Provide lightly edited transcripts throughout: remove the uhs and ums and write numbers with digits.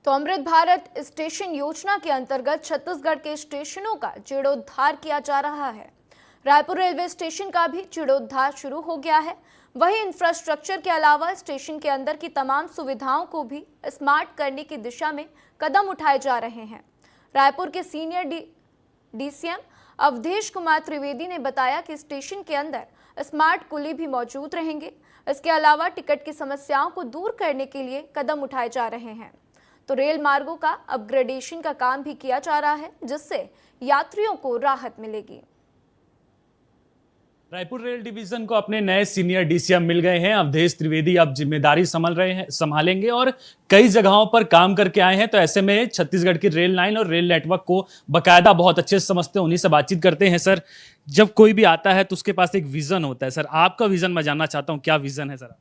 तो अमृत भारत स्टेशन योजना के अंतर्गत छत्तीसगढ़ के स्टेशनों का जीर्णोद्धार किया जा रहा है। रायपुर रेलवे स्टेशन का भी जीर्णोद्धार शुरू हो गया है। वहीं इंफ्रास्ट्रक्चर के अलावा स्टेशन के अंदर की तमाम सुविधाओं को भी स्मार्ट करने की दिशा में कदम उठाए जा रहे हैं। रायपुर के सीनियर डीसीएम अवधेश कुमार त्रिवेदी ने बताया कि स्टेशन के अंदर स्मार्ट कुली भी मौजूद रहेंगे। इसके अलावा टिकट की समस्याओं को दूर करने के लिए कदम उठाए जा रहे हैं। तो रेल मार्गों का अपग्रेडेशन का काम भी किया जा रहा है, जिससे यात्रियों को राहत मिलेगी। रायपुर रेल डिवीजन को अपने नए सीनियर डीसीएम मिल गए हैं। अवधेश त्रिवेदी अब जिम्मेदारी संभालेंगे और कई जगहों पर काम करके आए हैं। तो ऐसे में छत्तीसगढ़ की रेल लाइन और रेल नेटवर्क को बकायदा बहुत अच्छे से समझते हैं। उन्हीं से बातचीत करते हैं। सर, जब कोई भी आता है तो उसके पास एक विजन होता है। सर, आपका विजन मैं जानना चाहता हूँ, क्या विजन है सर?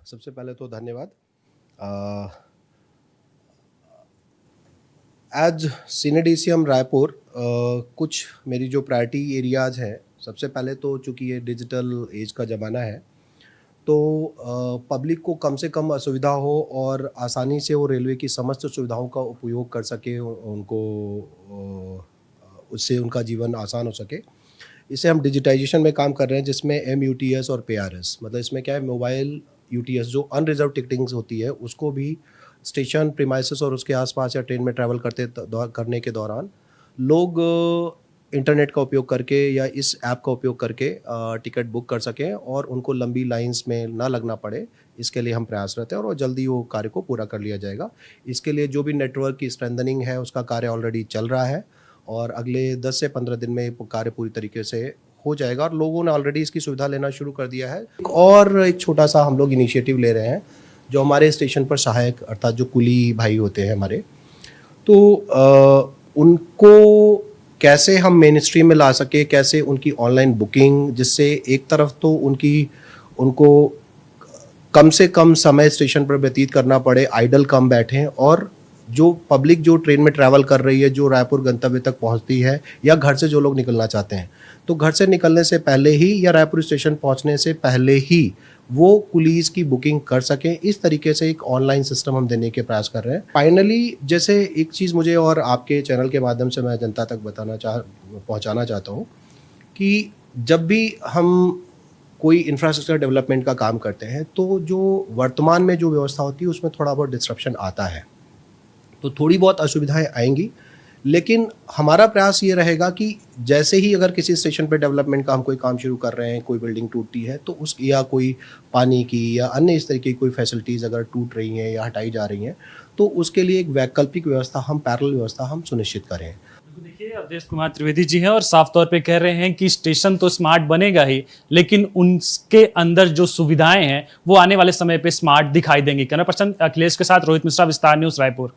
सबसे पहले तो धन्यवाद। एज सीनियर डीसीएम रायपुर कुछ मेरी जो प्रायोरिटी एरियाज़ हैं, सबसे पहले तो चूँकि ये डिजिटल एज का ज़माना है, तो पब्लिक को कम से कम असुविधा हो और आसानी से वो रेलवे की समस्त सुविधाओं का उपयोग कर सके, उनको उससे उनका जीवन आसान हो सके। इसे हम डिजिटाइजेशन में काम कर रहे हैं, जिसमें MUTS और PRS, मतलब इसमें क्या है, मोबाइल UTS जो अनरिजर्व टिकटिंग्स होती है उसको भी स्टेशन प्रीमाइसेस और उसके आसपास या ट्रेन में ट्रैवल करने के दौरान लोग इंटरनेट का उपयोग करके या इस ऐप का उपयोग करके टिकट बुक कर सकें और उनको लंबी लाइंस में ना लगना पड़े। इसके लिए हम प्रयासरत हैं और जल्दी वो कार्य को पूरा कर लिया जाएगा। इसके लिए जो भी नेटवर्क की स्ट्रेंथनिंग है उसका कार्य ऑलरेडी चल रहा है और अगले 10 से 15 दिन में कार्य पूरी तरीके से हो जाएगा और लोगों ने ऑलरेडी इसकी सुविधा लेना शुरू कर दिया है। और एक छोटा सा हम लोग इनिशिएटिव ले रहे हैं, जो हमारे स्टेशन पर सहायक अर्थात जो कुली भाई होते हैं हमारे, तो उनको कैसे हम मेन स्ट्रीम में ला सके, कैसे उनकी ऑनलाइन बुकिंग, जिससे एक तरफ तो उनको कम से कम समय स्टेशन पर व्यतीत करना पड़े, आइडल कम बैठें, और जो पब्लिक जो ट्रेन में ट्रैवल कर रही है, जो रायपुर गंतव्य तक पहुंचती है या घर से जो लोग निकलना चाहते हैं, तो घर से निकलने से पहले ही या रायपुर स्टेशन पहुंचने से पहले ही वो कुलीज की बुकिंग कर सकें। इस तरीके से एक ऑनलाइन सिस्टम हम देने के प्रयास कर रहे हैं। फाइनली, जैसे एक चीज़ मुझे और आपके चैनल के माध्यम से मैं जनता तक पहुंचाना चाहता हूं कि जब भी हम कोई इंफ्रास्ट्रक्चर डेवलपमेंट का काम करते हैं तो जो वर्तमान में जो व्यवस्था होती है उसमें थोड़ा बहुत डिस्ट्रप्शन आता है, तो थोड़ी बहुत असुविधाएं आएंगी। लेकिन हमारा प्रयास ये रहेगा कि जैसे ही अगर किसी स्टेशन पे डेवलपमेंट का हम कोई काम शुरू कर रहे हैं, कोई बिल्डिंग टूटती है, तो उस या कोई पानी की या अन्य इस तरीके की कोई फैसिलिटीज़ अगर टूट रही हैं या हटाई जा रही हैं, तो उसके लिए एक वैकल्पिक व्यवस्था हम पैरेलल व्यवस्था हम सुनिश्चित करें। देखिए, अवधेश कुमार त्रिवेदी जी हैं और साफ तौर पे कह रहे हैं कि स्टेशन तो स्मार्ट बनेगा ही, लेकिन उनके अंदर जो सुविधाएं हैं वो आने वाले समय पे स्मार्ट दिखाई देंगी। कैमरा पर्सन अखिलेश के साथ रोहित मिश्रा, विस्तार न्यूज़, रायपुर।